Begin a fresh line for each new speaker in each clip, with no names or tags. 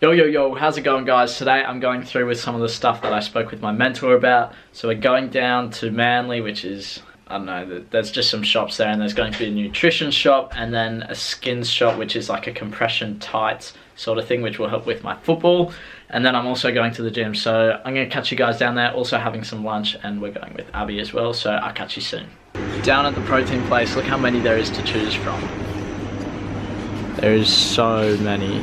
Yo, how's it going, guys? Today I'm going through with some of the stuff that I spoke with my mentor about. So we're going down to Manly, which is, I don't know, there's just some shops there, and there's going to be a nutrition shop and then a skins shop, which is like a compression tights sort of thing, which will help with my football. And then I'm also going to the gym, so I'm going to catch you guys down there, also having some lunch, and we're going with Abby as well, so I'll catch you soon. Down at the protein place, look how many there is to choose from. There is so many.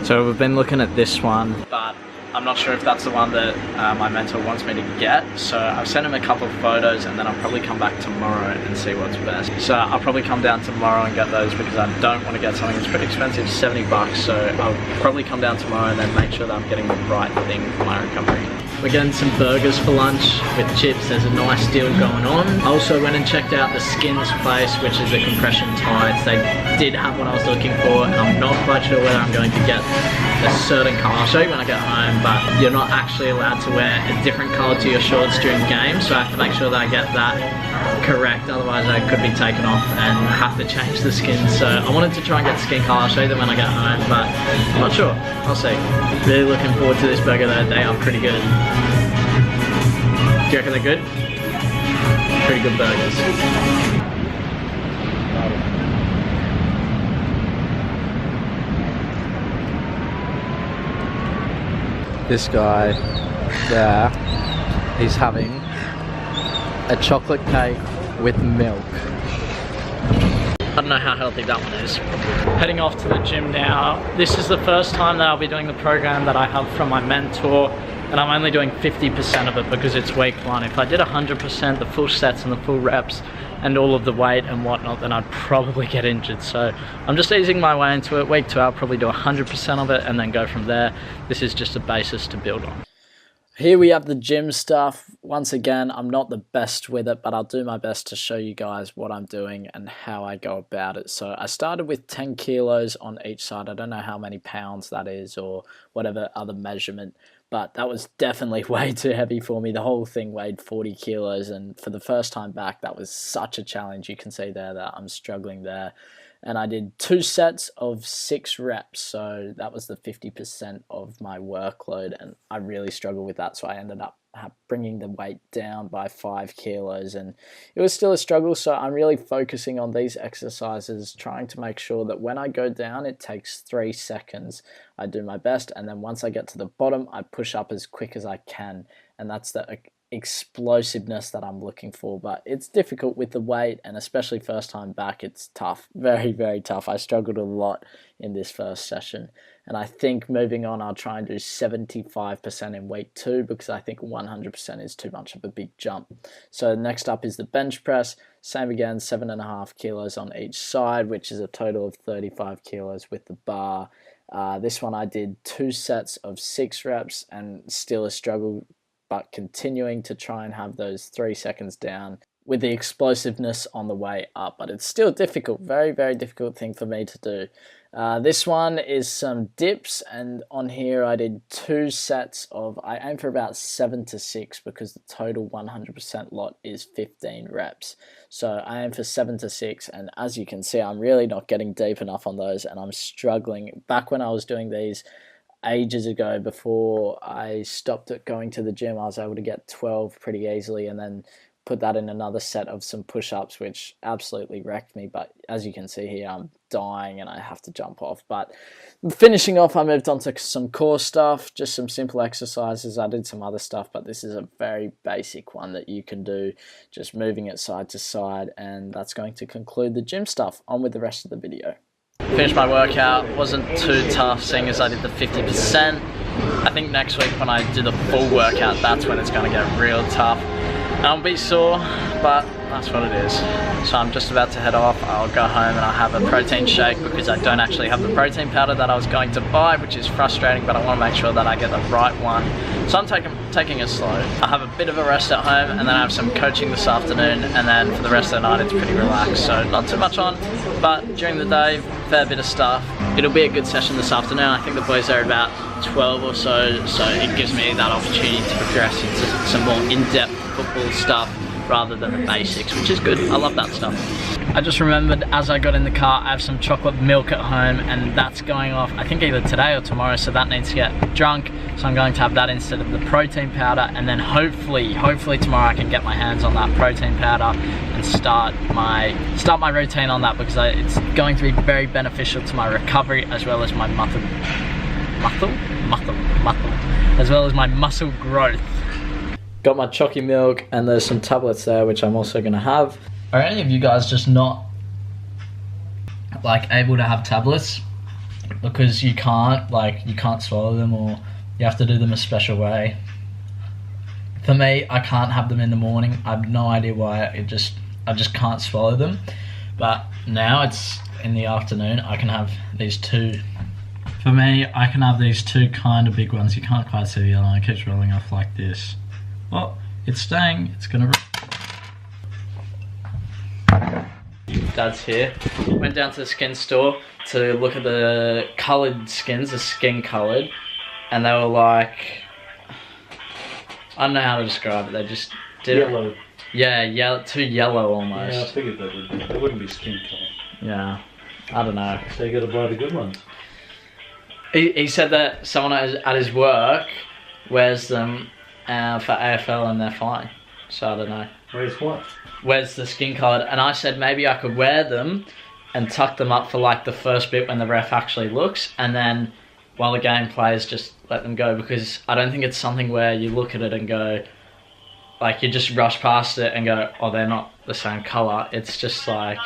So we've been looking at this one, but I'm not sure if that's the one that my mentor wants me to get. So I've sent him a couple of photos, and then I'll probably come back tomorrow and see what's best. So I'll probably come down tomorrow and get those because I don't want to get something that's pretty expensive, 70 bucks. So I'll probably come down tomorrow and then make sure that I'm getting the right thing for my recovery. We're getting some burgers for lunch with chips. There's a nice deal going on. I also went and checked out the Skins place, which is a compression tights. They did have what I was looking for, and I'm not quite sure whether I'm going to get a certain colour. I'll show you when I get home, but you're not actually allowed to wear a different colour to your shorts during games, so I have to make sure that I get that correct, otherwise I could be taken off and have to change the skin. So I wanted to try and get skin colour. I'll show you them when I get home, but I'm not sure. I'll see. Really looking forward to this burger though. They are pretty good. Do you reckon they're good? Pretty good burgers. This guy there, he's having a chocolate cake with milk. I don't know how healthy that one is. Heading off to the gym now. This is the first time that I'll be doing the program that I have from my mentor, and I'm only doing 50% of it because it's week one. If I did 100%, the full sets and the full reps and all of the weight and whatnot, then I'd probably get injured. So I'm just easing my way into it. Week two, I'll probably do 100% of it and then go from there. This is just a basis to build on. Here we have the gym stuff. Once again, I'm not the best with it, but I'll do my best to show you guys what I'm doing and how I go about it. So I started with 10 kilos on each side. I don't know how many pounds that is or whatever other measurement, but that was definitely way too heavy for me. The whole thing weighed 40 kilos, and for the first time back, that was such a challenge. You can see there that I'm struggling there. And I did 2 sets of 6 reps, so that was the 50% of my workload, and I really struggled with that, so I ended up bringing the weight down by 5 kilos, and it was still a struggle. So I'm really focusing on these exercises, trying to make sure that when I go down, it takes 3 seconds. I do my best, and then once I get to the bottom, I push up as quick as I can, and that's the explosiveness that I'm looking for. But it's difficult with the weight, and especially first time back, it's tough. Very tough. I struggled a lot in this first session, and I think moving on, I'll try and do 75% in week 2 because I think 100% is too much of a big jump. So next up is the bench press. Same again, 7.5 kilos on each side, which is a total of 35 kilos with the bar. This one I did 2 sets of 6 reps and still a struggle, but continuing to try and have those 3 seconds down with the explosiveness on the way up. But it's still difficult, very difficult thing for me to do. This one is some dips, and on here I did 2 sets of, I aim for about 7 to 6 because the total 100% lot is 15 reps. So I aim for 7 to 6, and as you can see, I'm really not getting deep enough on those, and I'm struggling. Back when I was doing these ages ago, before I stopped going to the gym, I was able to get 12 pretty easily, and then put that in another set of some push-ups, which absolutely wrecked me. But as you can see here, I'm dying and I have to jump off. But finishing off, I moved on to some core stuff, just some simple exercises. I did some other stuff, but this is a very basic one that you can do, just moving it side to side, and that's going to conclude the gym stuff. On with the rest of the video. Finished my workout. Wasn't too tough, seeing as I did the 50%. I think next week when I do the full workout, that's when it's going to get real tough. I'll be sore, but that's what it is. So I'm just about to head off. I'll go home and I'll have a protein shake because I don't actually have the protein powder that I was going to buy, which is frustrating, but I want to make sure that I get the right one. So I'm taking it slow. I'll have a bit of a rest at home, and then I have some coaching this afternoon, and then for the rest of the night it's pretty relaxed. So not too much on, but during the day, fair bit of stuff. It'll be a good session this afternoon. I think the boys are about 12 or so, so it gives me that opportunity to progress into some more in-depth football stuff rather than the basics, which is good. I love that stuff. I just remembered as I got in the car, I have some chocolate milk at home and that's going off, I think either today or tomorrow, so that needs to get drunk. So I'm going to have that instead of the protein powder, and then hopefully tomorrow I can get my hands on that protein powder and start my routine on that, because it's going to be very beneficial to my recovery as well as my as well as my muscle growth. Got my chalky milk and there's some tablets there which I'm also gonna have. Are any of you guys just not like able to have tablets because you can't swallow them, or you have to do them a special way? For me, I can't have them in the morning. I have no idea why. I just can't swallow them. But now it's in the afternoon, I can have these two. For me, I can have these two kind of big ones. You can't quite see the yellow, it keeps rolling off like this. Well, it's staying, it's gonna... Dad's here. Went down to the skin store to look at the coloured skins, the skin coloured, and they were like, I don't know how to describe it, they just did
yellow.
It. Yeah, yellow, too yellow almost.
Yeah, I figured they wouldn't be skin colour.
Yeah, I don't know.
So you gotta buy the good ones.
He said that someone at his work wears them for AFL and they're fine. So I don't know.
Wears what?
Wears the skin coloured, and I said maybe I could wear them and tuck them up for like the first bit when the ref actually looks, and then while the game plays just let them go, because I don't think it's something where you look at it and go, like you just rush past it and go, oh, they're not the same colour. It's just like,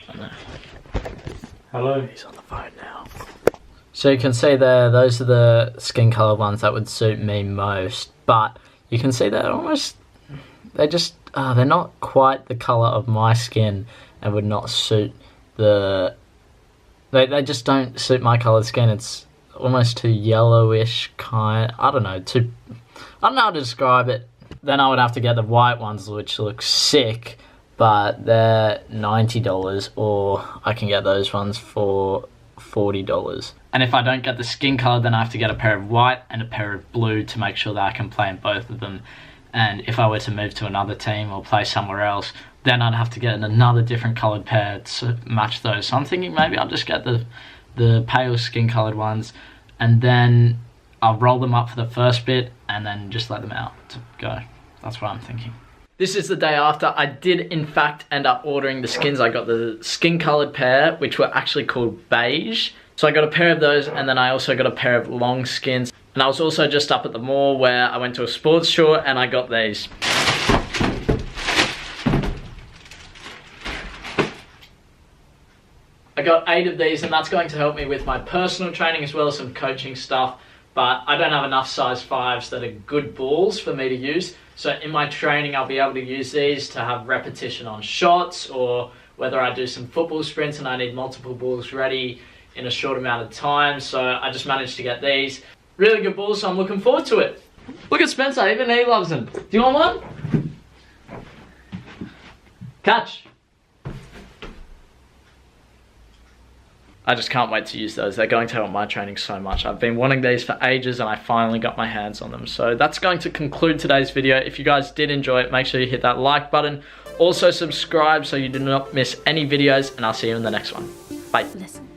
I don't know.
Hello?
He's on the phone now. So you can see there, those are the skin colour ones that would suit me most, but you can see they're almost, they're not quite the colour of my skin and would not suit the, they just don't suit my coloured skin. It's almost too yellowish kind, I don't know how to describe it. Then I would have to get the white ones, which look sick, but they're $90, or I can get those ones for $40. And if I don't get the skin colour, then I have to get a pair of white and a pair of blue to make sure that I can play in both of them. And if I were to move to another team or play somewhere else, then I'd have to get another different coloured pair to match those. So I'm thinking maybe I'll just get the pale skin coloured ones, and then I'll roll them up for the first bit and then just let them out to go. That's what I'm thinking. This is the day after. I did in fact end up ordering the skins. I got the skin coloured pair, which were actually called beige. So I got a pair of those, and then I also got a pair of long skins. And I was also just up at the mall where I went to a sports store and I got these. I got 8 of these, and that's going to help me with my personal training as well as some coaching stuff. But I don't have enough size 5s that are good balls for me to use. So in my training, I'll be able to use these to have repetition on shots, or whether I do some football sprints and I need multiple balls ready in a short amount of time. So I just managed to get these. Really good balls, so I'm looking forward to it. Look at Spencer, even he loves them. Do you want one? Catch. I just can't wait to use those. They're going to help my training so much. I've been wanting these for ages and I finally got my hands on them. So that's going to conclude today's video. If you guys did enjoy it, make sure you hit that like button. Also subscribe so you do not miss any videos, and I'll see you in the next one. Bye.
Listen.